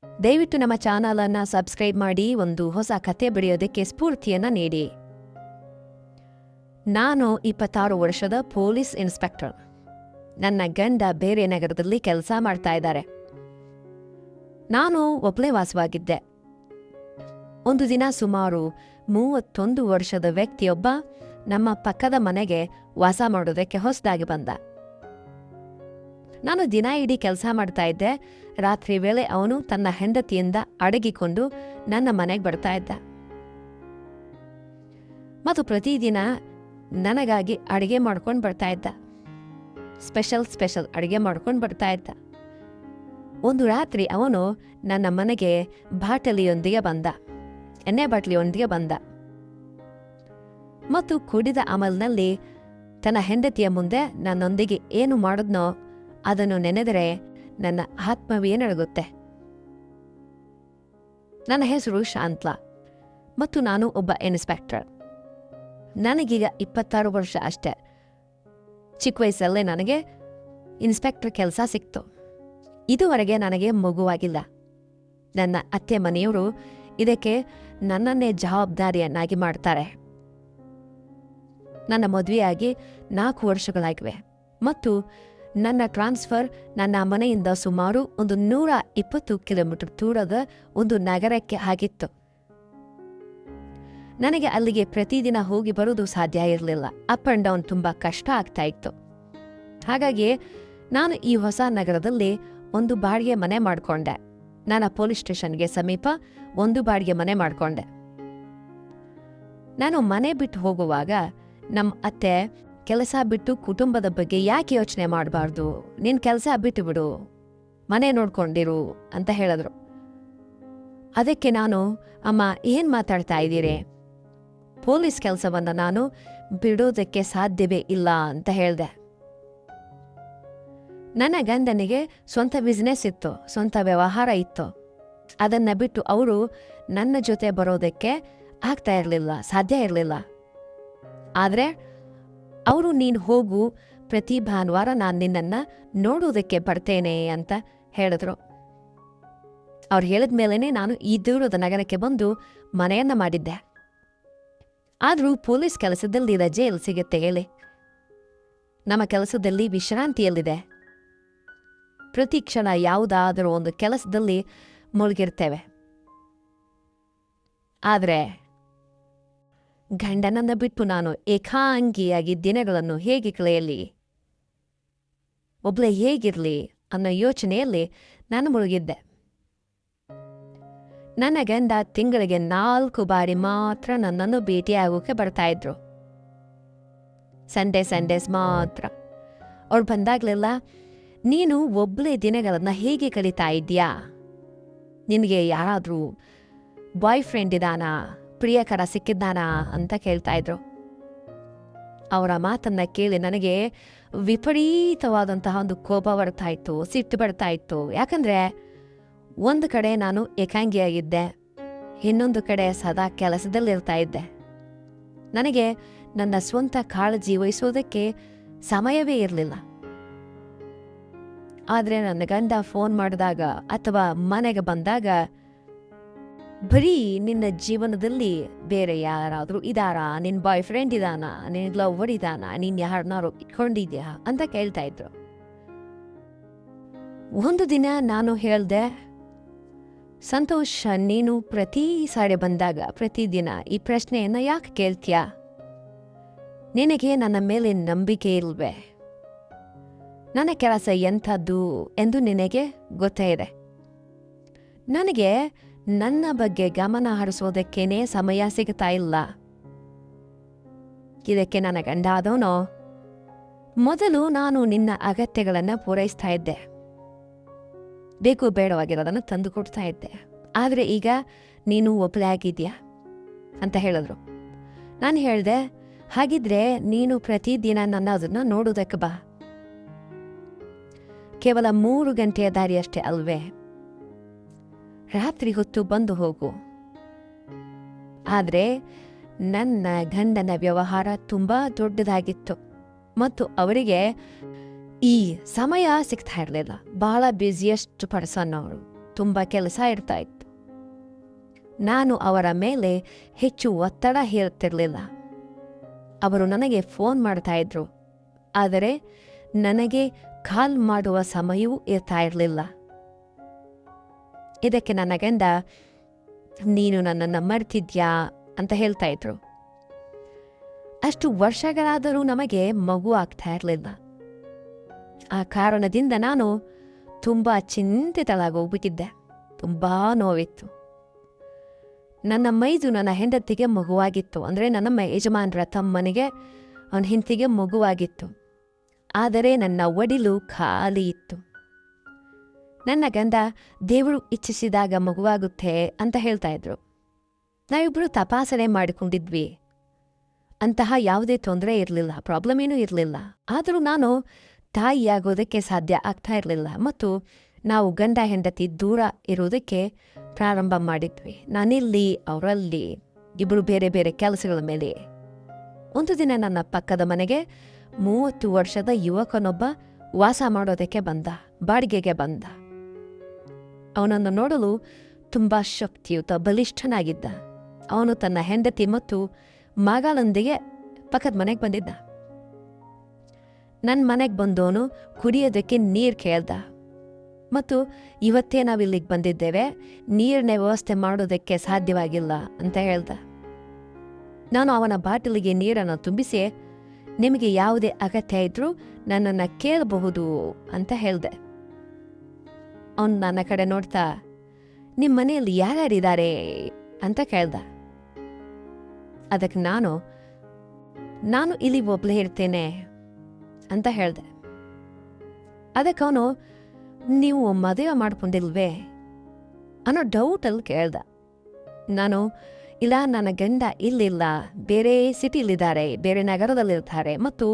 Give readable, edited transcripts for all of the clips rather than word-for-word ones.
ದಯವಿಟ್ಟು ನಮ್ಮ ಚಾನಲನ್ನು ಸಬ್ಸ್ಕ್ರೈಬ್ ಮಾಡಿ ಒಂದು ಹೊಸ ಕತೆ ಬರೆಯೋದಕ್ಕೆ ಸ್ಫೂರ್ತಿಯನ್ನು ನೀಡಿ. ನಾನು 26 ವರ್ಷದ ಪೊಲೀಸ್ ಇನ್ಸ್ಪೆಕ್ಟರ್. ನನ್ನ ಗಂಡ ಬೇರೆ ನಗರದಲ್ಲಿ ಕೆಲಸ ಮಾಡ್ತಾ ಇದ್ದಾರೆ. ನಾನು ಒಬ್ಬಳೇ ವಾಸವಾಗಿದ್ದೆ. ಒಂದು ದಿನ ಸುಮಾರು 31 ವರ್ಷದ ವ್ಯಕ್ತಿಯೊಬ್ಬ ನಮ್ಮ ಪಕ್ಕದ ಮನೆಗೆ ವಾಸ ಮಾಡೋದಕ್ಕೆ ಹೊಸದಾಗಿ ಬಂದ. ನಾನು ದಿನ ಇಡೀ ಕೆಲಸ ಮಾಡ್ತಾ ಇದ್ದೆ. ರಾತ್ರಿ ವೇಳೆ ಅವನು ತನ್ನ ಹೆಂಡತಿಯಿಂದ ಅಡಗಿಕೊಂಡು ನನ್ನ ಮನೆಗೆ ಬರ್ತಾ ಇದ್ದ ಮತ್ತು ಪ್ರತಿದಿನ ನನಗಾಗಿ ಅಡಿಗೆ ಮಾಡ್ಕೊಂಡು ಬರ್ತಾ ಇದ್ದ. ಸ್ಪೆಷಲ್ ಅಡಿಗೆ ಮಾಡ್ಕೊಂಡು ಬರ್ತಾ ಇದ್ದ. ಒಂದು ರಾತ್ರಿ ಅವನು ನನ್ನ ಮನೆಗೆ ಎಣ್ಣೆ ಬಾಟಲಿಯೊಂದಿಗೆ ಬಂದ ಮತ್ತು ಕುಡಿದ ಅಮಲ್ನಲ್ಲಿ ತನ್ನ ಹೆಂಡತಿಯ ಮುಂದೆ ನನ್ನೊಂದಿಗೆ ಏನು ಮಾಡಿದ್ನೋ ಅದನ್ನು ನೆನೆದರೆ ನನ್ನ ಆತ್ಮವೇ ನಡುಗುತ್ತೆ. ನನ್ನ ಹೆಸರು ಶಾಂತ್ಲಾ ಮತ್ತು ನಾನು ಒಬ್ಬ ಇನ್ಸ್ಪೆಕ್ಟರ್. ನನಗೀಗ 26 ವರ್ಷ ಅಷ್ಟೆ. ಚಿಕ್ಕ ವಯಸ್ಸಲ್ಲೇ ನನಗೆ ಇನ್ಸ್ಪೆಕ್ಟರ್ ಕೆಲಸ ಸಿಕ್ತು. ಇದುವರೆಗೆ ನನಗೆ ಮಗುವಾಗಿಲ್ಲ. ನನ್ನ ಅತ್ತೆ ಮನೆಯವರು ಇದಕ್ಕೆ ನನ್ನನ್ನೇ ಜವಾಬ್ದಾರಿಯನ್ನಾಗಿ ಮಾಡ್ತಾರೆ. ನನ್ನ ಮದುವೆಯಾಗಿ 4 ವರ್ಷಗಳಾಗಿವೆ ಮತ್ತು ನನ್ನ ಟ್ರಾನ್ಸ್ಫರ್ ನನ್ನ ಮನೆಯಿಂದ ಸುಮಾರು 120 ಕಿಲೋಮೀಟರ್ ದೂರದ ಒಂದು ನಗರಕ್ಕೆ ಆಗಿತ್ತು. ನನಗೆ ಅಲ್ಲಿಗೆ ಪ್ರತಿದಿನ ಹೋಗಿ ಬರೋದು ಸಾಧ್ಯ ಇರಲಿಲ್ಲ. ಅಪ್ ಆ್ಯಂಡ್ ಡೌನ್ ತುಂಬ ಕಷ್ಟ ಆಗ್ತಾ ಇತ್ತು. ಹಾಗಾಗಿ ನಾನು ಈ ಹೊಸ ನಗರದಲ್ಲಿ ಒಂದು ಬಾಡಿಗೆ ಮನೆ ಮಾಡಿಕೊಂಡೆ. ನನ್ನ ಪೊಲೀಸ್ ಸ್ಟೇಷನ್ಗೆ ಸಮೀಪ ಒಂದು ಬಾಡಿಗೆ ಮನೆ ಮಾಡಿಕೊಂಡೆ. ನಾನು ಮನೆ ಬಿಟ್ಟು ಹೋಗುವಾಗ ನಮ್ಮ ಅತ್ತೆ, ಕೆಲಸ ಬಿಟ್ಟು ಕುಟುಂಬದ ಬಗ್ಗೆ ಯಾಕೆ ಯೋಚನೆ ಮಾಡಬಾರ್ದು, ನಿನ್ನ ಕೆಲಸ ಬಿಟ್ಟು ಬಿಡು, ಮನೆ ನೋಡ್ಕೊಂಡಿರು ಅಂತ ಹೇಳಿದ್ರು. ಅದಕ್ಕೆ ನಾನು, ಅಮ್ಮ ಏನು ಮಾತಾಡ್ತಾ ಇದ್ದೀರಿ, ಪೊಲೀಸ್ ಕೆಲಸವನ್ನು ನಾನು ಬಿಡೋದಕ್ಕೆ ಸಾಧ್ಯವೇ ಇಲ್ಲ ಅಂತ ಹೇಳಿದೆ. ನನ್ನ ಗಂಡನಿಗೆ ಸ್ವಂತ ಬಿಸ್ನೆಸ್ ಇತ್ತು, ಸ್ವಂತ ವ್ಯವಹಾರ ಇತ್ತು. ಅದನ್ನು ಬಿಟ್ಟು ಅವರು ನನ್ನ ಜೊತೆ ಬರೋದಕ್ಕೆ ಆಗ್ತಾ ಇರಲಿಲ್ಲ, ಸಾಧ್ಯ ಇರಲಿಲ್ಲ. ಆದರೆ ಅವರು, ನೀನು ಹೋಗು, ಪ್ರತಿ ಭಾನುವಾರ ನಾನು ನಿನ್ನನ್ನು ನೋಡೋದಕ್ಕೆ ಬರ್ತೇನೆ ಅಂತ ಹೇಳಿದ್ರು. ಅವ್ರು ಹೇಳಿದ ಮೇಲೇ ನಾನು ಈ ದೂರದ ನಗರಕ್ಕೆ ಬಂದು ಮನೆಯನ್ನು ಮಾಡಿದ್ದೆ. ಆದರೂ ಪೊಲೀಸ್ ಕೆಲಸದಲ್ಲಿ ರಜೆ ಎಲ್ಲಿ ಸಿಗುತ್ತೆ ಹೇಳಿ? ನಮ್ಮ ಕೆಲಸದಲ್ಲಿ ವಿಶ್ರಾಂತಿಯಲ್ಲಿದೆ. ಪ್ರತಿ ಕ್ಷಣ ಯಾವುದಾದರೂ ಒಂದು ಕೆಲಸದಲ್ಲಿ ಮುಳುಗಿರ್ತೇವೆ. ಆದರೆ ಗಂಡನನ್ನು ಬಿಟ್ಟು ನಾನು ಏಕಾಂಗಿಯಾಗಿ ದಿನಗಳನ್ನು ಹೇಗೆ ಕಳೆಯಲಿ, ಒಬ್ಬಳೇ ಹೇಗಿರಲಿ ಅನ್ನೋ ಯೋಚನೆಯಲ್ಲಿ ನಾನು ಮುಳುಗಿದ್ದೆ. ನನ್ನ ಗಂಡ ತಿಂಗಳಿಗೆ 4 ಬಾರಿ ಮಾತ್ರ ನನ್ನನ್ನು ಭೇಟಿಯಾಗೋಕೆ ಬರ್ತಾ ಇದ್ರು. ಸಂಡೇಸ್ ಮಾತ್ರ. ಅವ್ರು ಬಂದಾಗಲೆಲ್ಲ, ನೀನು ಒಬ್ಬಳೇ ದಿನಗಳನ್ನು ಹೇಗೆ ಕಳೀತಾ ಇದ್ದೀಯಾ, ನಿನಗೆ ಯಾರಾದರೂ ಬಾಯ್ ಫ್ರೆಂಡ್ ಇದ್ದಾನಾ, ಪ್ರಿಯಕರ ಸಿಕ್ಕಿದ್ದಾನಾ ಅಂತ ಕೇಳ್ತಾ ಇದ್ರು. ಅವರ ಮಾತನ್ನ ಕೇಳಿ ನನಗೆ ವಿಪರೀತವಾದಂತಹ ಒಂದು ಕೋಪ ಬರ್ತಾ ಇತ್ತು, ಸಿಟ್ಟು ಬರ್ತಾ ಇತ್ತು. ಯಾಕಂದರೆ ಒಂದು ಕಡೆ ನಾನು ಏಕಾಂಗಿಯಾಗಿದ್ದೆ, ಇನ್ನೊಂದು ಕಡೆ ಸದಾ ಕೆಲಸದಲ್ಲಿರ್ತಾ ಇದ್ದೆ. ನನಗೆ ನನ್ನ ಸ್ವಂತ ಕಾಳಜಿ ವಹಿಸೋದಕ್ಕೆ ಸಮಯವೇ ಇರಲಿಲ್ಲ. ಆದರೆ ನನ್ನ ಗಂಡ ಫೋನ್ ಮಾಡಿದಾಗ ಅಥವಾ ಮನೆಗೆ ಬಂದಾಗ, ಬರೀ ನಿನ್ನ ಜೀವನದಲ್ಲಿ ಬೇರೆ ಯಾರಾದರೂ ಇದ್ದಾರಾ, ನಿನ್ನ ಬಾಯ್ ಫ್ರೆಂಡ್ ಇದ್ದಾನಾ, ನಿನ್ನ ಲವರ್ ಇದ್ದಾನಾ, ನೀನು ಯಾರನ್ನಾರು ಇಟ್ಕೊಂಡಿದ್ಯಾ ಅಂತ ಕೇಳ್ತಾ ಇದ್ರು. ಒಂದು ದಿನ ನಾನು ಹೇಳ್ದೆ, ಸಂತೋಷ್, ನೀನು ಪ್ರತಿ ಸಾರಿ ಬಂದಾಗ ಪ್ರತಿದಿನ ಈ ಪ್ರಶ್ನೆಯನ್ನು ಯಾಕೆ ಕೇಳ್ತೀಯಾ? ನಿನಗೆ ನನ್ನ ಮೇಲೆ ನಂಬಿಕೆ ಇಲ್ವೇ? ನನ್ನ ಕೆಲಸ ಎಂಥದ್ದು ಎಂದು ನಿನಗೆ ಗೊತ್ತೇ ಇದೆ. ನನಗೆ ನನ್ನ ಬಗ್ಗೆ ಗಮನ ಹರಿಸೋದಕ್ಕೇನೆ ಸಮಯ ಸಿಗ್ತಾ ಇಲ್ಲ. ಇದಕ್ಕೆ ನನ್ನ ಗಂಡ ಆದವನೋ, ಮೊದಲು ನಾನು ನಿನ್ನ ಅಗತ್ಯಗಳನ್ನು ಪೂರೈಸ್ತಾ ಇದ್ದೆ, ಬೇಕು ಬೇಡವಾಗಿರೋದನ್ನು ತಂದು ಕೊಡ್ತಾ ಇದ್ದೆ. ಆದರೆ ಈಗ ನೀನು ಒಬ್ಬಳೇ ಆಗಿದ್ಯಾ ಅಂತ ಹೇಳಿದ್ರು. ನಾನು ಹೇಳಿದೆ, ಹಾಗಿದ್ರೆ ನೀನು ಪ್ರತಿದಿನ ನನ್ನ ಅದನ್ನು ನೋಡೋದಕ್ಕೆ ಬಾ. ಕೇವಲ 3 ಗಂಟೆಯ ದಾರಿಯಷ್ಟೇ ಅಲ್ವೇ? ರಾತ್ರಿ ಹೊತ್ತು ಬಂದು ಹೋಗು. ಆದರೆ ನನ್ನ ಗಂಡನ ವ್ಯವಹಾರ ತುಂಬ ದೊಡ್ಡದಾಗಿತ್ತು ಮತ್ತು ಅವರಿಗೆ ಈ ಸಮಯ ಸಿಗ್ತಾ ಇರಲಿಲ್ಲ. ಬಹಳ ಬ್ಯುಸಿಯೆಸ್ಟ್ ಪರ್ಸನ್ ಅವರು. ತುಂಬ ಕೆಲಸ ಇರ್ತಾ ಇತ್ತು. ನಾನು ಅವರ ಮೇಲೆ ಹೆಚ್ಚು ಒತ್ತಡ ಹೇರುತ್ತಿರಲಿಲ್ಲ. ಅವರು ನನಗೆ ಫೋನ್ ಮಾಡ್ತಾ ಇದ್ರು, ಆದರೆ ನನಗೆ ಕಾಲ್ ಮಾಡುವ ಸಮಯವೂ ಇರ್ತಾ ಇರಲಿಲ್ಲ. ಇದಕ್ಕೆ ನನ್ನ ಗಂಡ, ನೀನು ನನ್ನನ್ನು ಮರ್ತಿದ್ಯಾ ಅಂತ ಹೇಳ್ತಾ ಇದ್ರು. ಅಷ್ಟು ವರ್ಷಗಳಾದರೂ ನಮಗೆ ಮಗು ಆಗ್ತಾ ಇರಲಿಲ್ಲ. ಆ ಕಾರಣದಿಂದ ನಾನು ತುಂಬ ಚಿಂತಿತಳಾಗೋಗ್ಬಿಟ್ಟಿದ್ದೆ. ತುಂಬ ನೋವಿತ್ತು. ನನ್ನ ಮೈದು ನನ್ನ ಹೆಂಡತಿಗೆ ಮಗುವಾಗಿತ್ತು. ಅಂದರೆ ನನ್ನ ಯಜಮಾನ್ರ ತಮ್ಮನಿಗೆ ಅವನ ಹೆಂಡತಿಗೆ ಮಗುವಾಗಿತ್ತು. ಆದರೆ ನನ್ನ ಒಡಿಲು ಖಾಲಿ ಇತ್ತು. ನನ್ನ ಗಂಡ ದೇವರು ಇಚ್ಛಿಸಿದಾಗ ಮಗುವಾಗುತ್ತೆ ಅಂತ ಹೇಳ್ತಾ ಇದ್ರು. ನಾವಿಬ್ಬರು ತಪಾಸಣೆ ಮಾಡಿಕೊಂಡಿದ್ವಿ. ಅಂತಹ ಯಾವುದೇ ತೊಂದರೆ ಇರಲಿಲ್ಲ, ಪ್ರಾಬ್ಲಮ್ ಏನೂ ಇರಲಿಲ್ಲ. ಆದರೂ ನಾನು ತಾಯಿಯಾಗೋದಕ್ಕೆ ಸಾಧ್ಯ ಆಗ್ತಾ ಇರಲಿಲ್ಲ ಮತ್ತು ನಾವು ಗಂಡ ಹೆಂಡತಿ ದೂರ ಇರೋದಕ್ಕೆ ಪ್ರಾರಂಭ ಮಾಡಿದ್ವಿ. ನಾನಿಲ್ಲಿ, ಅವರಲ್ಲಿ, ಇಬ್ಬರು ಬೇರೆ ಬೇರೆ ಕೆಲಸಗಳ ಮೇಲೆ. ಒಂದು ದಿನ ನನ್ನ ಪಕ್ಕದ ಮನೆಗೆ 30 ವರ್ಷದ ಯುವಕನೊಬ್ಬ ವಾಸ ಮಾಡೋದಕ್ಕೆ ಬಂದ, ಬಾಡಿಗೆಗೆ ಬಂದ. ಅವನನ್ನು ನೋಡಲು ತುಂಬ ಶಕ್ತಿಯುತ, ಬಲಿಷ್ಠನಾಗಿದ್ದ. ಅವನು ತನ್ನ ಹೆಂಡತಿ ಮತ್ತು ಮಗಳೊಂದಿಗೆ ಪಕ್ಕದ ಮನೆಗೆ ಬಂದಿದ್ದ. ನನ್ನ ಮನೆಗೆ ಬಂದವನು ಕುಡಿಯೋದಕ್ಕೆ ನೀರು ಕೇಳ್ದ ಮತ್ತು ಇವತ್ತೇ ನಾವಿಲ್ಲಿಗೆ ಬಂದಿದ್ದೇವೆ, ನೀರಿನ ವ್ಯವಸ್ಥೆ ಮಾಡೋದಕ್ಕೆ ಸಾಧ್ಯವಾಗಿಲ್ಲ ಅಂತ ಹೇಳ್ದ. ನಾನು ಅವನ ಬಾಟಲಿಗೆ ನೀರನ್ನು ತುಂಬಿಸಿ, ನಿಮಗೆ ಯಾವುದೇ ಅಗತ್ಯ ಇದ್ರೂ ನನ್ನನ್ನು ಕೇಳಬಹುದು ಅಂತ ಹೇಳ್ದೆ. ಅವನು ನನ್ನ ಕಡೆ ನೋಡ್ತಾ, ನಿಮ್ಮ ಮನೆಯಲ್ಲಿ ಯಾರ್ಯಾರಿದ್ದಾರೆ ಅಂತ ಕೇಳ್ದ. ಅದಕ್ಕೆ ನಾನು ಇಲ್ಲಿ ಒಬ್ಳೇ ಇರ್ತೇನೆ ಅಂತ ಹೇಳ್ದೆ. ಅದಕ್ಕೆ ಅವನು, ನೀವು ಮದುವೆ ಮಾಡ್ಕೊಂಡಿಲ್ವೇ ಅನ್ನೋ ಡೌಟಲ್ಲಿ ಕೇಳ್ದ. ನಾನು, ಇಲ್ಲ, ನನ್ನ ಗಂಡ ಇಲ್ಲಿಲ್ಲ, ಬೇರೆ ಸಿಟಿಲಿದ್ದಾರೆ, ಬೇರೆ ನಗರದಲ್ಲಿರ್ತಾರೆ ಮತ್ತು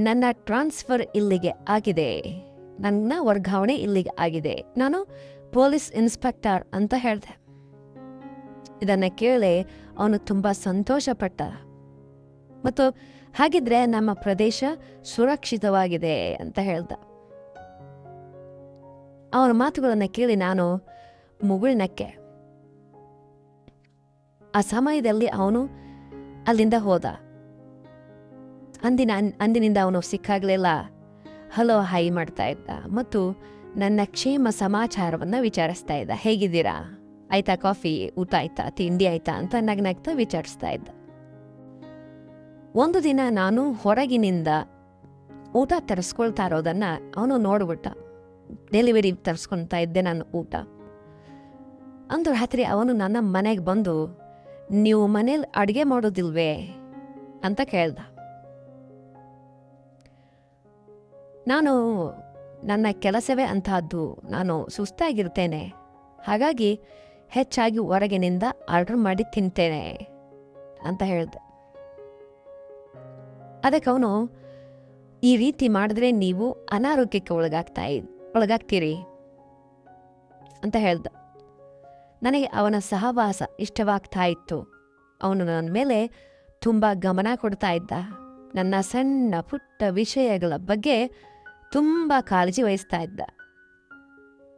ನನ್ನ ಟ್ರಾನ್ಸ್ಫರ್ ಇಲ್ಲಿಗೆ ಆಗಿದೆ, ನನ್ನ ವರ್ಗಾವಣೆ ಇಲ್ಲಿಗೆ ಆಗಿದೆ, ನಾನು ಪೊಲೀಸ್ ಇನ್ಸ್ಪೆಕ್ಟರ್ ಅಂತ ಹೇಳ್ದೆ. ಇದನ್ನು ಕೇಳಿ ಅವನು ತುಂಬ ಸಂತೋಷಪಟ್ಟ ಮತ್ತು ಹಾಗಿದ್ರೆ ನಮ್ಮ ಪ್ರದೇಶ ಸುರಕ್ಷಿತವಾಗಿದೆ ಅಂತ ಹೇಳ್ದ. ಅವನ ಮಾತುಗಳನ್ನು ಕೇಳಿ ನಾನು ಮುಗುಳ್ನಕ್ಕೆ. ಆ ಸಮಯದಲ್ಲಿ ಅವನು ಅಲ್ಲಿಂದ ಹೋದ. ಅಂದಿನಿಂದ ಅವನು ಸಿಕ್ಕಾಗಲೆಲ್ಲ ಹಲೋ ಹೈ ಮಾಡ್ತಾ ಇದ್ದ ಮತ್ತು ನನ್ನ ಕ್ಷೇಮ ಸಮಾಚಾರವನ್ನು ವಿಚಾರಿಸ್ತಾ ಇದ್ದ. ಹೇಗಿದ್ದೀರಾ, ಆಯ್ತಾ ಕಾಫಿ, ಊಟ ಆಯ್ತಾ, ತಿಂಡಿ ಆಯ್ತಾ ಅಂತ ನಗ್ನಗ್ತಾ ವಿಚಾರಿಸ್ತಾ ಇದ್ದ. ಒಂದು ದಿನ ನಾನು ಹೊರಗಿನಿಂದ ಊಟ ತರಿಸ್ಕೊಳ್ತಾ ಇರೋದನ್ನ ಅವನು ನೋಡ್ಬಿಟ್ಟ. ಡೆಲಿವರಿ ತರಿಸ್ಕೊಳ್ತಾ ಇದ್ದೆ ನಾನು ಊಟ. ಅಂದು ರಾತ್ರಿ ಅವನು ನನ್ನ ಮನೆಗೆ ಬಂದು, ನೀವು ಮನೇಲಿ ಅಡುಗೆ ಮಾಡೋದಿಲ್ವೇ ಅಂತ ಕೇಳ್ದ. ನಾನು, ನನ್ನ ಕೆಲಸವೇ ಅಂತಹದ್ದು, ನಾನು ಸುಸ್ತಾಗಿರ್ತೇನೆ, ಹಾಗಾಗಿ ಹೆಚ್ಚಾಗಿ ಹೊರಗಿನಿಂದ ಆರ್ಡರ್ ಮಾಡಿ ತಿಂತೇನೆ ಅಂತ ಹೇಳ್ದೆ. ಅದಕ್ಕೆ ಅವನು, ಈ ರೀತಿ ಮಾಡಿದ್ರೆ ನೀವು ಅನಾರೋಗ್ಯಕ್ಕೆ ಒಳಗಾಗ್ತೀರಿ ಅಂತ ಹೇಳ್ದ. ನನಗೆ ಅವನ ಸಹವಾಸ ಇಷ್ಟವಾಗ್ತಾ ಇತ್ತು. ಅವನು ನನ್ನ ಮೇಲೆ ತುಂಬ ಗಮನ ಕೊಡ್ತಾ ಇದ್ದ. ನನ್ನ ಸಣ್ಣ ಪುಟ್ಟ ವಿಷಯಗಳ ಬಗ್ಗೆ ತುಂಬ ಕಾಳಜಿ ವಹಿಸ್ತಾ ಇದ್ದ.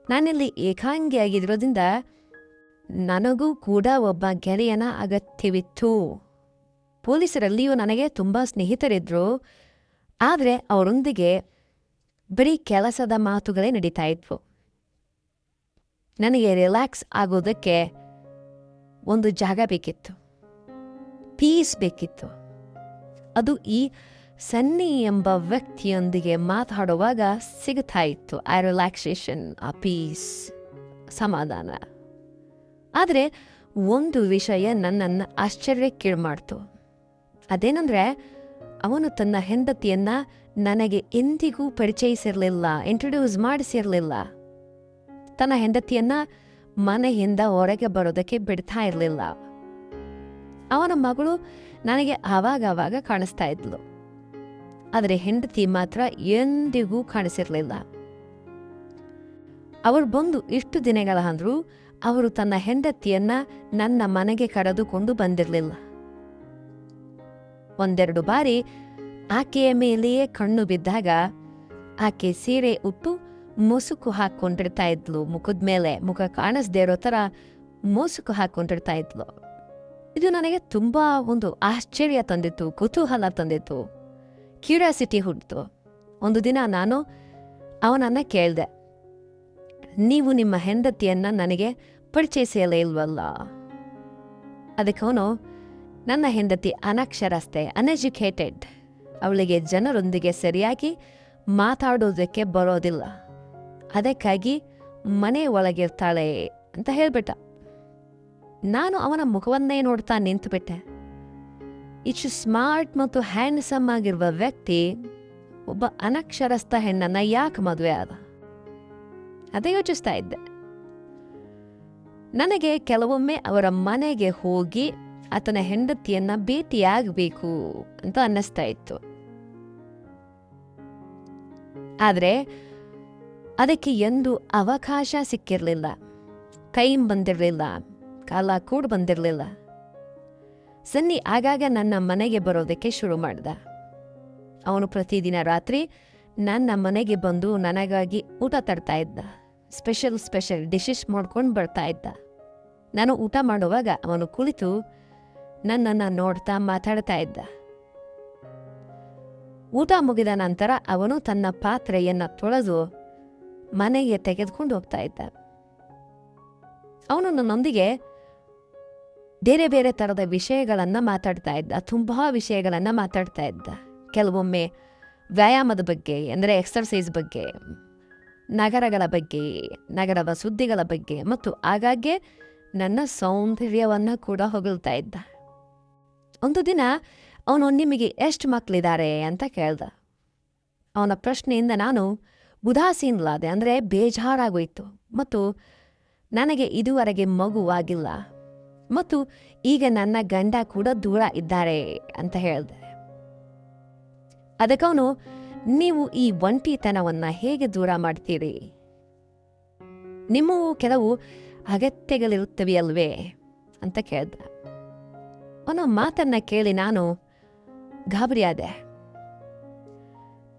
ನಾನಿಲ್ಲಿ ಏಕಾಂಗಿಯಾಗಿರೋದ್ರಿಂದ ನನಗೂ ಕೂಡ ಒಬ್ಬ ಗೆಳೆಯನ ಅಗತ್ಯವಿತ್ತು. ಪೊಲೀಸರಲ್ಲಿಯೂ ನನಗೆ ತುಂಬ ಸ್ನೇಹಿತರಿದ್ರು, ಆದರೆ ಅವರೊಂದಿಗೆ ಬರೀ ಕೆಲಸದ ಮಾತುಗಳೇ ನಡೀತಾ ಇದ್ವು. ನನಗೆ ರಿಲ್ಯಾಕ್ಸ್ ಆಗೋದಕ್ಕೆ ಒಂದು ಜಾಗ ಬೇಕಿತ್ತು, ಪೀಸ್ ಬೇಕಿತ್ತು. ಅದು ಈ ಸನ್ನಿ ಎಂಬ ವ್ಯಕ್ತಿಯೊಂದಿಗೆ ಮಾತಾಡುವಾಗ ಸಿಗ್ತಾ ಇತ್ತು. ಆ ರಿಲ್ಯಾಕ್ಸೇಷನ್, ಆ ಪೀಸ್, ಸಮಾಧಾನ. ಆದರೆ ಒಂದು ವಿಷಯ ನನ್ನನ್ನು ಆಶ್ಚರ್ಯಕ್ಕೀಡು ಮಾಡ್ತು. ಅದೇನೆಂದರೆ, ಅವನು ತನ್ನ ಹೆಂಡತಿಯನ್ನ ನನಗೆ ಎಂದಿಗೂ ಪರಿಚಯಿಸಿರಲಿಲ್ಲ, ಇಂಟ್ರೊಡ್ಯೂಸ್ ಮಾಡಿಸಿರಲಿಲ್ಲ. ತನ್ನ ಹೆಂಡತಿಯನ್ನ ಮನೆಯಿಂದ ಹೊರಗೆ ಬರೋದಕ್ಕೆ ಬಿಡ್ತಾ ಇರಲಿಲ್ಲ. ಅವನ ಮಗಳು ನನಗೆ ಆವಾಗ ಕಾಣಿಸ್ತಾ ಇದ್ಲು, ಆದರೆ ಹೆಂಡತಿ ಮಾತ್ರ ಎಂದಿಗೂ ಕಾಣಿಸಿರಲಿಲ್ಲ. ಅವರು ಬಂದು ಇಷ್ಟು ದಿನಗಳ ಅಂದ್ರೂ ಅವರು ತನ್ನ ಹೆಂಡತಿಯನ್ನ ನನ್ನ ಮನೆಗೆ ಕರೆದುಕೊಂಡು ಬಂದಿರಲಿಲ್ಲ. ಒಂದೆರಡು ಬಾರಿ ಆಕೆಯ ಮೇಲೆಯೇ ಕಣ್ಣು ಬಿದ್ದಾಗ ಆಕೆ ಸೀರೆ ಉಟ್ಟು ಮುಸುಕು ಹಾಕ್ಕೊಂಡಿರ್ತಾ ಇದ್ಲು. ಮುಖದ ಮೇಲೆ ಮುಖ ಕಾಣಿಸ್ದೇ ಇರೋ ಥರ ಮುಸುಕು ಹಾಕ್ಕೊಂಡಿರ್ತಾ ಇದ್ಲು. ಇದು ನನಗೆ ತುಂಬ ಒಂದು ಆಶ್ಚರ್ಯ ತಂದಿತ್ತು, ಕುತೂಹಲ ತಂದಿತ್ತು, ಕ್ಯೂರಿಯಾಸಿಟಿ ಹುಟ್ಟಿತು. ಒಂದು ದಿನ ನಾನು ಅವನನ್ನು ಕೇಳಿದೆ, ನೀವು ನಿಮ್ಮ ಹೆಂಡತಿಯನ್ನು ನನಗೆ ಪರಿಚಯಿಸಲೇ ಇಲ್ವಲ್ಲ? ಅದಕ್ಕೆ ಅವನು, ನನ್ನ ಹೆಂಡತಿ ಅನಕ್ಷರಸ್ಥೆ, ಅನ್ಎಜುಕೇಟೆಡ್, ಅವಳಿಗೆ ಜನರೊಂದಿಗೆ ಸರಿಯಾಗಿ ಮಾತಾಡೋದಕ್ಕೆ ಬರೋದಿಲ್ಲ, ಅದಕ್ಕಾಗಿ ಮನೆ ಒಳಗಿರ್ತಾಳೆ ಅಂತ ಹೇಳ್ಬಿಟ್ಟ. ನಾನು ಅವನ ಮುಖವನ್ನೇ ನೋಡ್ತಾ ನಿಂತುಬಿಟ್ಟೆ. ಇಷ್ಟು ಸ್ಮಾರ್ಟ್ ಮತ್ತು ಹ್ಯಾಂಡ್ಸಮ್ ಆಗಿರುವ ವ್ಯಕ್ತಿ ಒಬ್ಬ ಅನಕ್ಷರಸ್ಥ ಹೆಣ್ಣನ್ನ ಯಾಕೆ ಮದುವೆ ಆದ? ಅದೇ ಯೋಚಿಸ್ತಾ ಇದ್ದೆ. ನನಗೆ ಕೆಲವೊಮ್ಮೆ ಅವರ ಮನೆಗೆ ಹೋಗಿ ಆತನ ಹೆಂಡತಿಯನ್ನ ಭೇಟಿಯಾಗಬೇಕು ಅಂತ ಅನ್ನಿಸ್ತಾ ಇತ್ತು. ಆದರೆ ಅದಕ್ಕೆ ಎಂದೂ ಅವಕಾಶ ಸಿಕ್ಕಿರಲಿಲ್ಲ, ಟೈಮ್ ಬಂದಿರಲಿಲ್ಲ, ಕಾಲ ಕೂಡ ಬಂದಿರಲಿಲ್ಲ. ಸನ್ನಿ ಆಗಾಗ ನನ್ನ ಮನೆಗೆ ಬರೋದಕ್ಕೆ ಶುರು ಮಾಡ್ದ. ಅವನು ಪ್ರತಿದಿನ ರಾತ್ರಿ ನನ್ನ ಮನೆಗೆ ಬಂದು ನನಗಾಗಿ ಊಟ ತರ್ತಾ ಇದ್ದ. ಸ್ಪೆಷಲ್ ಡಿಶಸ್ ಮಾಡ್ಕೊಂಡು ಬರ್ತಾ ಇದ್ದ. ನಾನು ಊಟ ಮಾಡುವಾಗ ಅವನು ಕುಳಿತು ನನ್ನನ್ನು ನೋಡ್ತಾ ಮಾತಾಡ್ತಾ ಇದ್ದ. ಊಟ ಮುಗಿದ ನಂತರ ಅವನು ತನ್ನ ಪಾತ್ರೆಯನ್ನು ತೊಳೆದು ಮನೆಗೆ ತೆಗೆದುಕೊಂಡು ಹೋಗ್ತಾ ಇದ್ದ. ಅವನು ನನ್ನೊಂದಿಗೆ ಬೇರೆ ಬೇರೆ ಥರದ ವಿಷಯಗಳನ್ನು ಮಾತಾಡ್ತಾ ಇದ್ದ, ತುಂಬ ವಿಷಯಗಳನ್ನು ಮಾತಾಡ್ತಾ ಇದ್ದ. ಕೆಲವೊಮ್ಮೆ ವ್ಯಾಯಾಮದ ಬಗ್ಗೆ, ಅಂದರೆ ಎಕ್ಸರ್ಸೈಸ್ ಬಗ್ಗೆ, ನಗರಗಳ ಬಗ್ಗೆ, ನಗರದ ಸುದ್ದಿಗಳ ಬಗ್ಗೆ ಮತ್ತು ಆಗಾಗ್ಗೆ ನನ್ನ ಸೌಂದರ್ಯವನ್ನು ಕೂಡ ಹೊಗಳ್ತಾ ಇದ್ದ. ಒಂದು ದಿನ ಅವನು, ನಿಮಗೆ ಎಷ್ಟು ಮಕ್ಕಳಿದ್ದಾರೆ ಅಂತ ಕೇಳ್ದ. ಅವನ ಪ್ರಶ್ನೆಯಿಂದ ನಾನು ಉದಾಸೀನಲಾದೆ, ಅಂದರೆ ಬೇಜಾರಾಗೋಯ್ತು. ಮತ್ತು ನನಗೆ ಇದುವರೆಗೆ ಮಗುವಾಗಿಲ್ಲ ಮತ್ತು ಈಗ ನನ್ನ ಗಂಡ ಕೂಡ ದೂರ ಇದ್ದಾರೆ ಅಂತ ಹೇಳಿದೆ. ಅದಕ್ಕವನು, ನೀವು ಈ ಒಂಟಿತನವನ್ನು ಹೇಗೆ ದೂರ ಮಾಡ್ತೀರಿ? ನಿಮ್ಮವು ಕೆಲವು ಅಗತ್ಯಗಳಿರುತ್ತವೆಯಲ್ವೇ ಅಂತ ಕೇಳ್ದ. ಅವನ ಮಾತನ್ನ ಕೇಳಿ ನಾನು ಗಾಬರಿಯಾದೆ.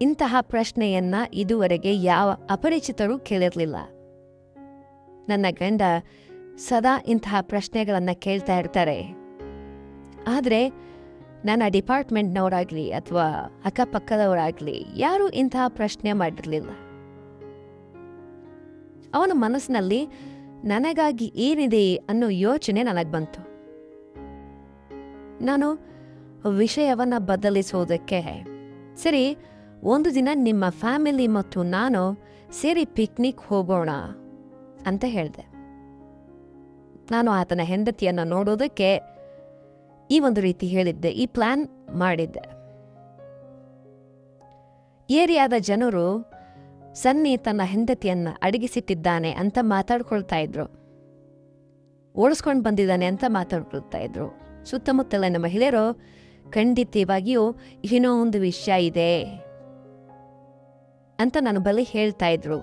ಇಂತಹ ಪ್ರಶ್ನೆಯನ್ನ ಇದುವರೆಗೆ ಯಾವ ಅಪರಿಚಿತರು ಕೇಳಿರಲಿಲ್ಲ. ನನ್ನ ಗಂಡ ಸದಾ ಇಂತಹ ಪ್ರಶ್ನೆಗಳನ್ನು ಕೇಳ್ತಾ ಇರ್ತಾರೆ, ಆದರೆ ನನ್ನ ಡಿಪಾರ್ಟ್ಮೆಂಟ್ನವರಾಗಲಿ ಅಥವಾ ಅಕ್ಕಪಕ್ಕದವರಾಗಲಿ ಯಾರೂ ಇಂತಹ ಪ್ರಶ್ನೆ ಮಾಡಿರಲಿಲ್ಲ. ಅವನ ಮನಸ್ಸಿನಲ್ಲಿ ನನಗಾಗಿ ಏನಿದೆ ಅನ್ನೋ ಯೋಚನೆ ನನಗೆ ಬಂತು. ನಾನು ವಿಷಯವನ್ನು ಬದಲಿಸೋದಕ್ಕೆ, ಸರಿ, ಒಂದು ದಿನ ನಿಮ್ಮ ಫ್ಯಾಮಿಲಿ ಮತ್ತು ನಾನು ಸೇರಿ ಪಿಕ್ನಿಕ್ ಹೋಗೋಣ ಅಂತ ಹೇಳಿದೆ. ನಾನು ಆತನ ಹೆಂಡತಿಯನ್ನು ನೋಡೋದಕ್ಕೆ ಈ ಒಂದು ರೀತಿ ಹೇಳಿದ್ದೆ, ಈ ಪ್ಲಾನ್ ಮಾಡಿದ್ದೆ. ಏರಿಯಾದ ಜನರು ಸನ್ನಿ ತನ್ನ ಹೆಂಡತಿಯನ್ನ ಅಡಗಿಸಿಟ್ಟಿದ್ದಾನೆ ಅಂತ ಮಾತಾಡ್ಕೊಳ್ತಾ ಇದ್ರು, ಓಡಿಸ್ಕೊಂಡು ಬಂದಿದ್ದಾನೆ ಅಂತ ಮಾತಾಡ್ಕೊಳ್ತಾ ಇದ್ರು. ಸುತ್ತಮುತ್ತಲಿನ ಮಹಿಳೆಯರು ಖಂಡಿತವಾಗಿಯೂ ಏನೋ ಒಂದು ವಿಷಯ ಇದೆ ಅಂತ ನನ್ನ ಬಳಿ ಹೇಳ್ತಾ ಇದ್ರು.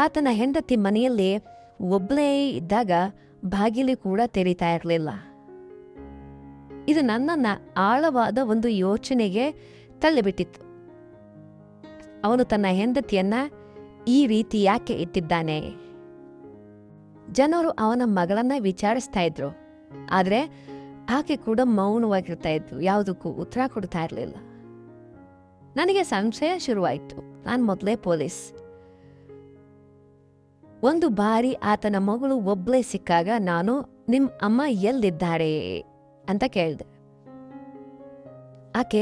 ಆತನ ಹೆಂಡತಿ ಮನೆಯಲ್ಲಿ ಒಬ್ಬಳೇ ಇದ್ದಾಗ ಬಾಗಿಲು ಕೂಡ ತೆರೀತಾ ಇರಲಿಲ್ಲ. ಇದು ನನ್ನನ್ನು ಆಳವಾದ ಒಂದು ಯೋಚನೆಗೆ ತಳ್ಳಿಬಿಟ್ಟಿತ್ತು. ಅವನು ತನ್ನ ಹೆಂಡತಿಯನ್ನ ಈ ರೀತಿ ಯಾಕೆ ಇಟ್ಟಿದ್ದಾನೆ? ಜನರು ಅವನ ಮಗಳನ್ನ ವಿಚಾರಿಸ್ತಾ ಇದ್ರು, ಆದರೆ ಆಕೆ ಕೂಡ ಮೌನವಾಗಿರ್ತಾ ಇದ್ರು, ಯಾವುದಕ್ಕೂ ಉತ್ತರ ಕೊಡ್ತಾ ಇರಲಿಲ್ಲ. ನನಗೆ ಸಂಶಯ ಶುರುವಾಯಿತು. ನಾನು ಮೊದಲೇ ಪೊಲೀಸ್. ಒಂದು ಬಾರಿ ಆತನ ಮಗಳು ಒಬ್ಬಳೇ ಸಿಕ್ಕಾಗ ನಾನು, ನಿಮ್ಮ ಅಮ್ಮ ಎಲ್ಲಿದ್ದಾರೆ ಅಂತ ಕೇಳಿದೆ. ಆಕೆ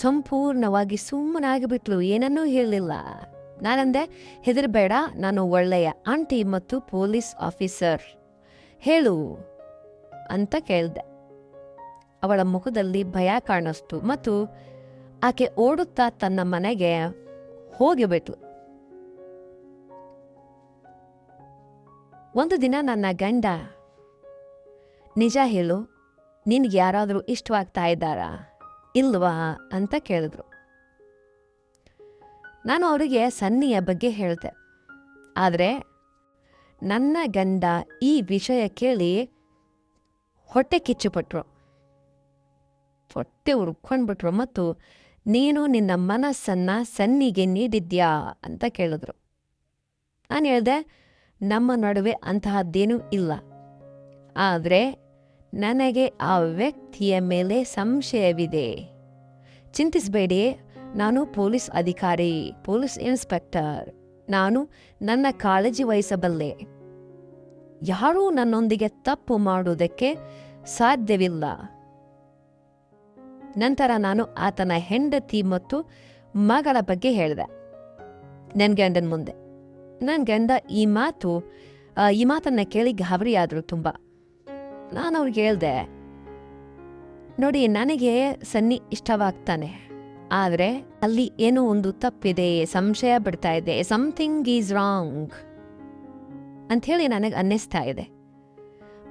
ಸಂಪೂರ್ಣವಾಗಿ ಸುಮ್ಮನಾಗಿಬಿಟ್ಲು, ಏನನ್ನೂ ಹೇಳಲಿಲ್ಲ. ನಾನಂದೆ, ಹೆದರಬೇಡ, ನಾನು ಒಳ್ಳೆಯ ಆಂಟಿ ಮತ್ತು ಪೊಲೀಸ್ ಆಫೀಸರ್, ಹೇಳು ಅಂತ ಕೇಳಿದೆ. ಅವಳ ಮುಖದಲ್ಲಿ ಭಯ ಕಾಣಿಸ್ತು ಮತ್ತು ಆಕೆ ಓಡುತ್ತಾ ತನ್ನ ಮನೆಗೆ ಹೋಗಿಬಿಟ್ಲು. ಒಂದು ದಿನ ನನ್ನ ಗಂಡ, ನಿಜ ಹೇಳು, ನಿನ್ಗೆ ಯಾರಾದರೂ ಇಷ್ಟವಾಗ್ತಾ ಇದ್ದಾರಾ ಇಲ್ವಾ ಅಂತ ಕೇಳಿದ್ರು. ನಾನು ಅವರಿಗೆ ಸನ್ನಿಯ ಬಗ್ಗೆ ಹೇಳಿದೆ. ಆದರೆ ನನ್ನ ಗಂಡ ಈ ವಿಷಯ ಕೇಳಿ ಹೊಟ್ಟೆ ಕಿಚ್ಚುಪಟ್ರು, ಹೊಟ್ಟೆ ಉರ್ಕೊಂಡ್ಬಿಟ್ರು ಮತ್ತು ನೀನು ನಿನ್ನ ಮನಸ್ಸನ್ನ ಸನ್ನಿಗೆ ನೀಡಿದ್ಯಾ ಅಂತ ಕೇಳಿದ್ರು. ನಾನು ಹೇಳ್ದೆ, ನಮ್ಮ ನಡುವೆ ಅಂತಹದ್ದೇನೂ ಇಲ್ಲ. ಆದರೆ ನನಗೆ ಆ ವ್ಯಕ್ತಿಯ ಮೇಲೆ ಸಂಶಯವಿದೆ. ಚಿಂತಿಸಬೇಡಿ, ನಾನು ಪೊಲೀಸ್ ಅಧಿಕಾರಿ, ಪೊಲೀಸ್ ಇನ್ಸ್ಪೆಕ್ಟರ್. ನಾನು ನನ್ನ ಕಾಳಜಿ ವಹಿಸಬಲ್ಲೆ. ಯಾರೂ ನನ್ನೊಂದಿಗೆ ತಪ್ಪು ಮಾಡುವುದಕ್ಕೆ ಸಾಧ್ಯವಿಲ್ಲ. ನಂತರ ನಾನು ಆತನ ಹೆಂಡತಿ ಮತ್ತು ಮಗಳ ಬಗ್ಗೆ ಹೇಳಿದೆ ನನ್ನ ಗಂಡನ ಮುಂದೆ. ನನ್ನ ಗಂಡ ಈ ಮಾತನ್ನ ಕೇಳಿ ಗಾಬರಿಯಾದರು ತುಂಬ. ನಾನು ಅವ್ರಿಗೆ ಹೇಳ್ದೆ, ನೋಡಿ, ನನಗೆ ಸನ್ನಿ ಇಷ್ಟವಾಗ್ತಾನೆ, ಆದರೆ ಅಲ್ಲಿ ಏನೋ ಒಂದು ತಪ್ಪಿದೆ, ಸಂಶಯ ಬಿಡ್ತಾ ಇದೆ, ಸಮಥಿಂಗ್ ಈಸ್ ರಾಂಗ್ ಅಂಥೇಳಿ ನನಗೆ ಅನ್ನಿಸ್ತಾ ಇದೆ,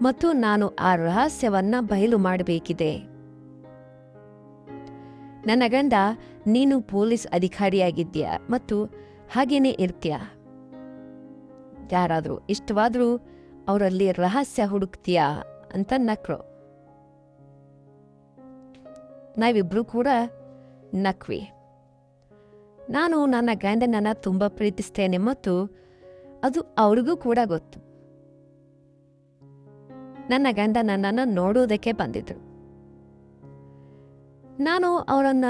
ಮತ್ತು ನಾನು ಆ ರಹಸ್ಯವನ್ನ ಬಯಲು ಮಾಡಬೇಕಿದೆ. ನನ್ನ ಗಂಡ, ನೀನು ಪೊಲೀಸ್ ಅಧಿಕಾರಿಯಾಗಿದ್ಯಾ ಮತ್ತು ಹಾಗೇನೆ ಇರ್ತೀಯ. ಯಾರಾದರೂ ಇಷ್ಟವಾದರೂ ಅವರಲ್ಲಿ ರಹಸ್ಯ ಹುಡುಕ್ತೀಯಾ ಅಂತ ನಕ್ರು. ನಾವಿಬ್ರು ಕೂಡ ನಕ್ವಿ. ನಾನು ನನ್ನ ಗಂಡನನ್ನ ತುಂಬ ಪ್ರೀತಿಸ್ತೇನೆ ಮತ್ತು ಅದು ಅವ್ರಿಗೂ ಕೂಡ ಗೊತ್ತು. ನನ್ನ ಗಂಡ ನನ್ನನ್ನು ನೋಡೋದಕ್ಕೆ ಬಂದಿದ್ರು. ನಾನು ಅವರನ್ನ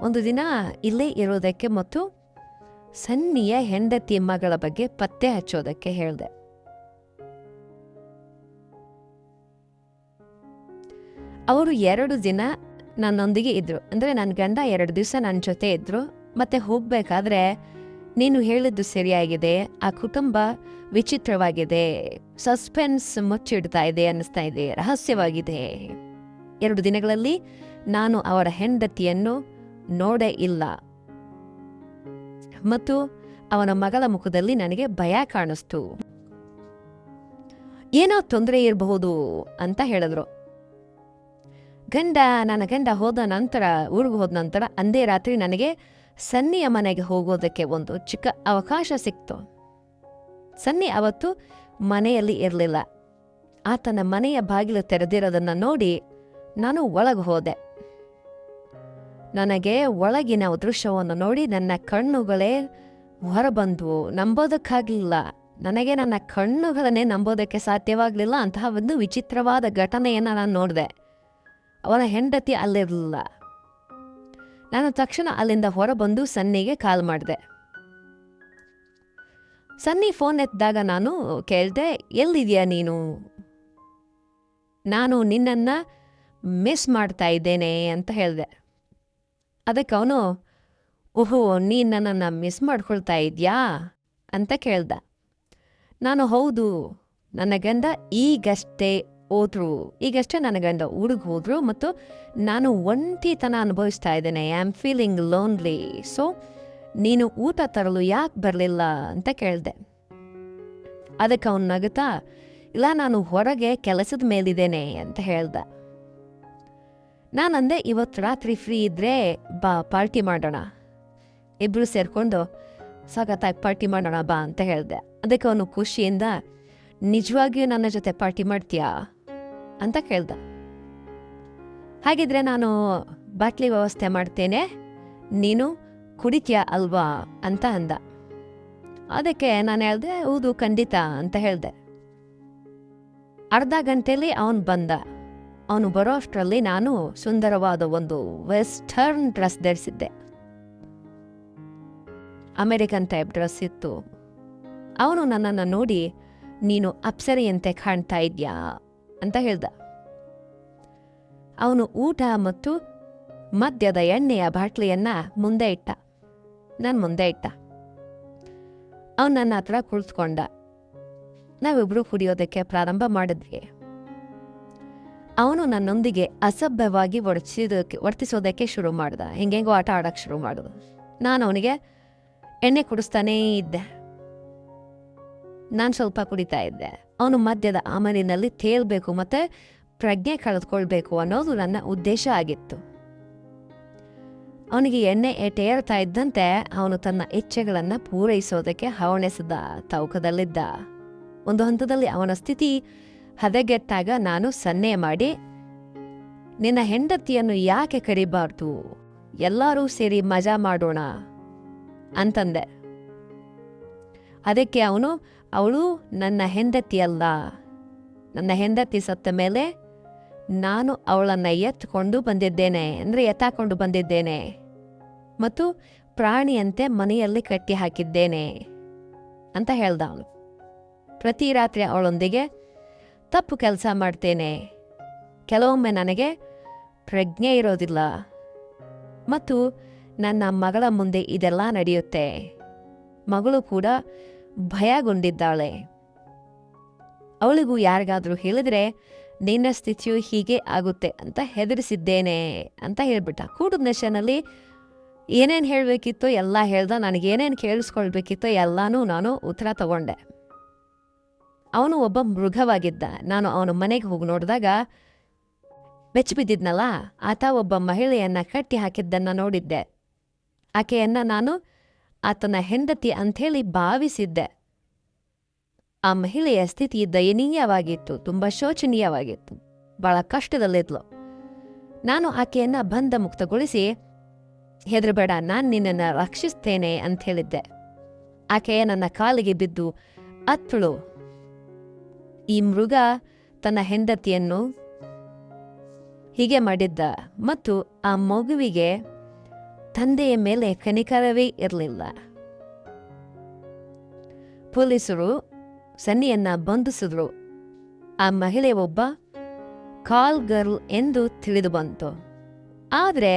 ಒಂದು ದಿನ ಇಲ್ಲೇ ಇರೋದಕ್ಕೆ ಮತ್ತು ಸನ್ನಿಯ ಹೆಂಡತಿ ಮಗಳ ಬಗ್ಗೆ ಪತ್ತೆ ಹಚ್ಚೋದಕ್ಕೆ ಹೇಳಿದೆ. ಅವರು 2 ದಿನ ನನ್ನೊಂದಿಗೆ ಇದ್ರು. ಅಂದರೆ ನನ್ನ ಗಂಡ 2 ದಿವಸ ನನ್ನ ಜೊತೆ ಇದ್ರು. ಮತ್ತೆ ಹೋಗ್ಬೇಕಾದ್ರೆ, ನೀನು ಹೇಳಿದ್ದು ಸರಿಯಾಗಿದೆ, ಆ ಕುಟುಂಬ ವಿಚಿತ್ರವಾಗಿದೆ, ಸಸ್ಪೆನ್ಸ್ ಮುಚ್ಚಿಡ್ತಾ ಇದೆ ಅನ್ನಿಸ್ತಾ ಇದೆ, ರಹಸ್ಯವಾಗಿದೆ. 2 ದಿನಗಳಲ್ಲಿ ನಾನು ಅವರ ಹೆಂಡತಿಯನ್ನು ನೋಡೇ ಇಲ್ಲ ಮತ್ತು ಅವನ ಮಗಳ ಮುಖದಲ್ಲಿ ನನಗೆ ಭಯ ಕಾಣಿಸ್ತು. ಏನೋ ತೊಂದರೆ ಇರಬಹುದು ಅಂತ ಹೇಳಿದ್ರು. ನನ್ನ ಗಂಡ ಹೋದ ನಂತರ, ಊರಿಗೆ ಹೋದ ನಂತರ ಅಂದೇ ರಾತ್ರಿ ನನಗೆ ಸನ್ನಿಯ ಮನೆಗೆ ಹೋಗೋದಕ್ಕೆ ಒಂದು ಚಿಕ್ಕ ಅವಕಾಶ ಸಿಕ್ತು. ಸನ್ನಿ ಅವತ್ತು ಮನೆಯಲ್ಲಿ ಇರಲಿಲ್ಲ. ಆತನ ಮನೆಯ ಬಾಗಿಲು ತೆರೆದಿರೋದನ್ನು ನೋಡಿ ನಾನು ಒಳಗೆ ಹೋದೆ. ನನಗೆ ಒಳಗಿನ ದೃಶ್ಯವನ್ನು ನೋಡಿ ನನ್ನ ಕಣ್ಣುಗಳೇ ಹೊರಬಂದ್ವು. ನಂಬೋದಕ್ಕಾಗಲಿಲ್ಲ. ನನಗೆ ನನ್ನ ಕಣ್ಣುಗಳನ್ನೇ ನಂಬೋದಕ್ಕೆ ಸಾಧ್ಯವಾಗಲಿಲ್ಲ. ಅಂತಹ ಒಂದು ವಿಚಿತ್ರವಾದ ಘಟನೆಯನ್ನು ನಾನು ನೋಡಿದೆ. ಅವನ ಹೆಂಡತಿ ಅಲ್ಲಿರಲಿಲ್ಲ. ನಾನು ತಕ್ಷಣ ಅಲ್ಲಿಂದ ಹೊರಬಂದು ಸನ್ನಿಗೆ ಕಾಲ್ ಮಾಡಿದೆ. ಸನ್ನಿ ಫೋನ್ ಎತ್ತಿದಾಗ ನಾನು ಕೇಳಿದೆ, ಎಲ್ಲಿದೆಯಾ ನೀನು? ನಾನು ನಿನ್ನನ್ನು ಮಿಸ್ ಮಾಡ್ತಾ ಇದ್ದೇನೆ ಅಂತ ಹೇಳಿದೆ. ಅದಕ್ಕೆ ಅವನು, ಓಹೋ, ನೀನು ನನ್ನನ್ನು ಮಿಸ್ ಮಾಡ್ಕೊಳ್ತಾ ಇದೆಯಾ ಅಂತ ಕೇಳ್ದ. ನಾನು, ಹೌದು, ನನ್ನ ಗಂಡ ಈಗಷ್ಟೇ ನನ್ನ ಗಂಡ ಊರಿಗೆ ಹೋದ್ರು ಮತ್ತು ನಾನು ಒಂಟಿತನ ಅನುಭವಿಸ್ತಾ ಇದ್ದೇನೆ. I am feeling lonely. So ನೀನು ಊಟ ತರಲು ಯಾಕೆ ಬರಲಿಲ್ಲ ಅಂತ ಕೇಳಿದೆ. ಅದಕ್ಕೆ ಅವನು ನಗುತ್ತಾ, ಇಲ್ಲ, ನಾನು ಹೊರಗೆ ಕೆಲಸದ ಮೇಲಿದ್ದೇನೆ ಅಂತ ಹೇಳ್ದ. ನಾನಂದೆ, ಇವತ್ತು ರಾತ್ರಿ ಫ್ರೀ ಇದ್ರೆ ಬಾ, ಪಾರ್ಟಿ ಮಾಡೋಣ, ಇಬ್ರು ಸೇರ್ಕೊಂಡು ಸಖತ್ತಾಗಿ ಪಾರ್ಟಿ ಮಾಡೋಣ ಬಾ ಅಂತ ಹೇಳಿದೆ. ಅದಕ್ಕೆ ಅವನು ಖುಷಿಯಿಂದ, ನಿಜವಾಗಿಯೂ ನನ್ನ ಜೊತೆ ಪಾರ್ಟಿ ಮಾಡ್ತೀಯಾ ಅಂತ ಕೇಳ್ದ. ಹಾಗಿದ್ರೆ ನಾನು ಬಾಟ್ಲಿ ವ್ಯವಸ್ಥೆ ಮಾಡ್ತೇನೆ, ನೀನು ಕುಡಿತೀಯಾ ಅಲ್ವಾ ಅಂತ ಅಂದ. ಅದಕ್ಕೆ ನಾನು ಹೇಳ್ದೆ, ಹೌದು, ಖಂಡಿತ ಅಂತ ಹೇಳ್ದೆ. ಅರ್ಧ ಗಂಟೆಯಲ್ಲಿ ಅವನು ಬಂದ. ಅವನು ಬರೋ ಅಷ್ಟರಲ್ಲಿ ನಾನು ಸುಂದರವಾದ ಒಂದು ವೆಸ್ಟರ್ನ್ ಡ್ರೆಸ್ ಧರಿಸಿದ್ದೆ. ಅಮೆರಿಕನ್ ಟೈಪ್ ಡ್ರೆಸ್ ಇತ್ತು. ಅವನು ನನ್ನನ್ನು ನೋಡಿ, ನೀನು ಅಪ್ಸರೆಯಂತೆ ಕಾಣ್ತಾ ಇದ್ಯಾ ಅಂತ ಹೇಳ್ದ. ಅವನು ಊಟ ಮತ್ತು ಮದ್ಯದ ಎಣ್ಣೆಯ ಬಾಟ್ಲಿಯನ್ನ ಮುಂದೆ ಇಟ್ಟ. ನನ್ನ ಮುಂದೆ ಇಟ್ಟ. ಅವನು ನನ್ನ ಹತ್ರ ಕುಳಿತುಕೊಂಡ. ನಾವಿಬ್ರು ಕುಡಿಯೋದಕ್ಕೆ ಪ್ರಾರಂಭ ಮಾಡಿದ್ವಿ. ಅವನು ನನ್ನೊಂದಿಗೆ ಅಸಭ್ಯವಾಗಿ ವರ್ತಿಸೋದಕ್ಕೆ ಶುರು ಮಾಡ್ದ. ಹೆಂಗೆಂಗೋ ಆಟ ಆಡೋಕ್ಕೆ ಶುರು ಮಾಡಿದ. ನಾನು ಅವನಿಗೆ ಎಣ್ಣೆ ಕುಡಿಸ್ತಾನೇ ಇದ್ದೆ. ನಾನು ಸ್ವಲ್ಪ ಕುಡಿತಾ ಇದ್ದೆ. ಅವನು ಮದ್ಯದ ಅಮಲಿನಲ್ಲಿ ತೇಲ್ಬೇಕು ಮತ್ತೆ ಪ್ರಜ್ಞೆ ಕಳೆದುಕೊಳ್ಬೇಕು ಅನ್ನೋದು ನನ್ನ ಉದ್ದೇಶ ಆಗಿತ್ತು. ಅವನಿಗೆ ಎಣ್ಣೆ ಏರ್ತಾ ಇದ್ದಂತೆ ಅವನು ತನ್ನ ಇಚ್ಛೆಗಳನ್ನು ಪೂರೈಸೋದಕ್ಕೆ ಹವಣಿಸಿದ ತೌಕದಲ್ಲಿದ್ದ. ಒಂದು ಹಂತದಲ್ಲಿ ಅವನ ಸ್ಥಿತಿ ಹದಗೆಟ್ಟಾಗ ನಾನು ಸನ್ನೆ ಮಾಡಿ, ನಿನ್ನ ಹೆಂಡತಿಯನ್ನು ಯಾಕೆ ಕರಿಬಾರ್ದು, ಎಲ್ಲರೂ ಸೇರಿ ಮಜಾ ಮಾಡೋಣ ಅಂತಂದೆ. ಅದಕ್ಕೆ ಅವಳು ನನ್ನ ಹೆಂಡತಿಯಲ್ಲ, ನನ್ನ ಹೆಂಡತಿ ಸತ್ತ ಮೇಲೆ ನಾನು ಅವಳನ್ನು ಎತ್ತಾಕೊಂಡು ಬಂದಿದ್ದೇನೆ ಮತ್ತು ಪ್ರಾಣಿಯಂತೆ ಮನೆಯಲ್ಲಿ ಕಟ್ಟಿ ಹಾಕಿದ್ದೇನೆ ಅಂತ ಹೇಳ್ದ ಅವನು. ಪ್ರತಿ ರಾತ್ರಿ ಅವಳೊಂದಿಗೆ ತಪ್ಪು ಕೆಲಸ ಮಾಡ್ತೇನೆ. ಕೆಲವೊಮ್ಮೆ ನನಗೆ ಪ್ರಜ್ಞೆ ಇರೋದಿಲ್ಲ ಮತ್ತು ನನ್ನ ಮಗಳ ಮುಂದೆ ಇದೆಲ್ಲ ನಡೆಯುತ್ತೆ. ಮಗಳು ಕೂಡ ಭಯಗೊಂಡಿದ್ದಾಳೆ. ಅವಳಿಗೂ ಯಾರಿಗಾದ್ರೂ ಹೇಳಿದ್ರೆ ನಿನ್ನ ಸ್ಥಿತಿಯು ಹೀಗೆ ಆಗುತ್ತೆ ಅಂತ ಹೆದರಿಸಿದ್ದೇನೆ ಅಂತ ಹೇಳ್ಬಿಟ್ಟ. ಕೂಟದ ನೆಶನಲ್ಲಿ ಏನೇನು ಹೇಳಬೇಕಿತ್ತೋ ಎಲ್ಲ ಹೇಳ್ದ. ನನಗೇನೇನು ಕೇಳಿಸ್ಕೊಳ್ಬೇಕಿತ್ತೋ ಎಲ್ಲನೂ ನಾನು ಉತ್ತರ ತಗೊಂಡೆ. ಅವನು ಒಬ್ಬ ಮೃಗವಾಗಿದ್ದ. ನಾನು ಅವನ ಮನೆಗೆ ಹೋಗಿ ನೋಡಿದಾಗ ಬೆಚ್ಚಿಬಿದ್ದಿದ್ನಲ್ಲ, ಆತ ಒಬ್ಬ ಮಹಿಳೆಯನ್ನ ಕಟ್ಟಿ ಹಾಕಿದ್ದನ್ನು ನೋಡಿದ್ದೆ. ಆಕೆಯನ್ನ ನಾನು ಆತನ ಹೆಂಡತಿ ಅಂಥೇಳಿ ಭಾವಿಸಿದ್ದೆ. ಆ ಮಹಿಳೆಯ ಸ್ಥಿತಿ ದಯನೀಯವಾಗಿತ್ತು, ತುಂಬ ಶೋಚನೀಯವಾಗಿತ್ತು, ಬಹಳ ಕಷ್ಟದಲ್ಲಿದ್ಲು. ನಾನು ಆಕೆಯನ್ನ ಬಂಧ ಮುಕ್ತಗೊಳಿಸಿ, ಹೆದರಬೇಡ, ನಾನು ನಿನ್ನನ್ನು ರಕ್ಷಿಸ್ತೇನೆ ಅಂತ ಹೇಳಿದ್ದೆ. ಆಕೆಯ ನನ್ನ ಕಾಲಿಗೆ ಬಿದ್ದು ಅತ್ತಳು. ಈ ಮೃಗ ತನ್ನ ಹೆಂಡತಿಯನ್ನು ಹೀಗೆ ಮಾಡಿದ್ದ ಮತ್ತು ಆ ಮಗುವಿಗೆ ತಂದೆಯ ಮೇಲೆ ಕನಿಕರವೇ ಇರಲಿಲ್ಲ. ಪೊಲೀಸರು ಸನ್ನಿಯನ್ನ ಬಂಧಿಸಿದ್ರು. ಆ ಮಹಿಳೆ ಒಬ್ಬ ಕಾಲ್ ಗರ್ಲ್ ಎಂದು ತಿಳಿದು ಬಂತು. ಆದರೆ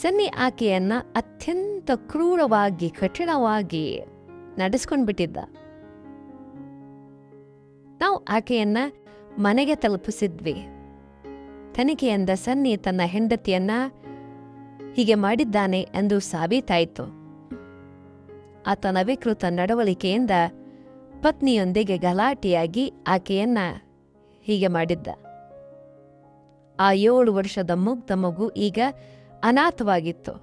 ಸನ್ನಿ ಆಕೆಯನ್ನ ಅತ್ಯಂತ ಕ್ರೂರವಾಗಿ ಕಠಿಣವಾಗಿ ನಡೆಸ್ಕೊಂಡ್ಬಿಟ್ಟಿದ್ದ. ನಾವು ಆಕೆಯನ್ನ ಮನೆಗೆ ತಲುಪಿಸಿದ್ವಿ. ತನಿಖೆಯಿಂದ ಸನ್ನಿ ತನ್ನ ಹೆಂಡತಿಯನ್ನ ಹೀಗೆ ಮಾಡಿದ್ದಾನೆ ಎಂದು ಸಾಬೀತಾಯಿತು. ಆತನ ವಿಕೃತ ನಡವಳಿಕೆಯಿಂದ ಪತ್ನಿಯೊಂದಿಗೆ ಗಲಾಟೆಯಾಗಿ ಆಕೆಯನ್ನ ಹೀಗೆ ಮಾಡಿದ್ದ. ಆ 7 ವರ್ಷದ ಮುಗ್ಧ ಮಗು ಈಗ ಅನಾಥವಾಗಿತ್ತು.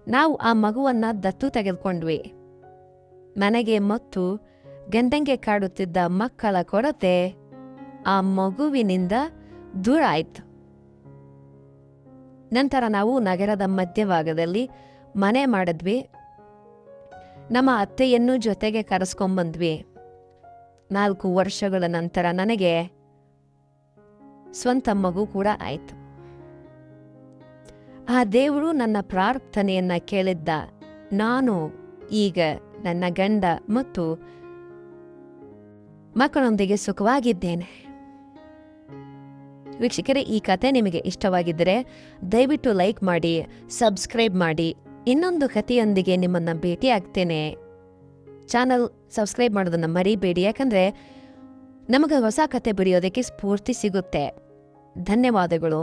ನಾವು ಆ ಮಗುವನ್ನ ದತ್ತು ತೆಗೆದುಕೊಂಡ್ವಿ. ನನಗೆ ಮತ್ತು ಗಂಡಂಗೆ ಕಾಡುತ್ತಿದ್ದ ಮಕ್ಕಳ ಕೊರತೆ ಆ ಮಗುವಿನಿಂದ ದೂರ ಆಯಿತು. ನಂತರ ನಾವು ನಗರದ ಮಧ್ಯಭಾಗದಲ್ಲಿ ಮನೆ ಮಾಡಿದ್ವಿ. ನಮ್ಮ ಅತ್ತೆಯನ್ನು ಜೊತೆಗೆ ಕರೆಸ್ಕೊಂಡ್ಬಂದ್ವಿ. 4 ವರ್ಷಗಳ ನಂತರ ನನಗೆ ಸ್ವಂತ ಮಗು ಕೂಡ ಆಯಿತು. ಆ ದೇವರು ನನ್ನ ಪ್ರಾರ್ಥನೆಯನ್ನ ಕೇಳಿದ್ದ. ನಾನು ಈಗ ನನ್ನ ಗಂಡ ಮತ್ತು ಮಕ್ಕಳೊಂದಿಗೆ ಸುಖವಾಗಿದ್ದೇನೆ. ವೀಕ್ಷಕರೇ, ಈ ಕತೆ ನಿಮಗೆ ಇಷ್ಟವಾಗಿದ್ದರೆ ದಯವಿಟ್ಟು ಲೈಕ್ ಮಾಡಿ, ಸಬ್ಸ್ಕ್ರೈಬ್ ಮಾಡಿ. ಇನ್ನೊಂದು ಕಥೆಯೊಂದಿಗೆ ನಿಮ್ಮನ್ನು ಭೇಟಿ ಆಗ್ತೇನೆ. ಚಾನಲ್ ಸಬ್ಸ್ಕ್ರೈಬ್ ಮಾಡೋದನ್ನು ಮರಿಬೇಡಿ, ಯಾಕಂದರೆ ನಮಗೆ ಹೊಸ ಕತೆ ಬರೆಯೋದಕ್ಕೆ ಸ್ಫೂರ್ತಿ ಸಿಗುತ್ತೆ. ಧನ್ಯವಾದಗಳು.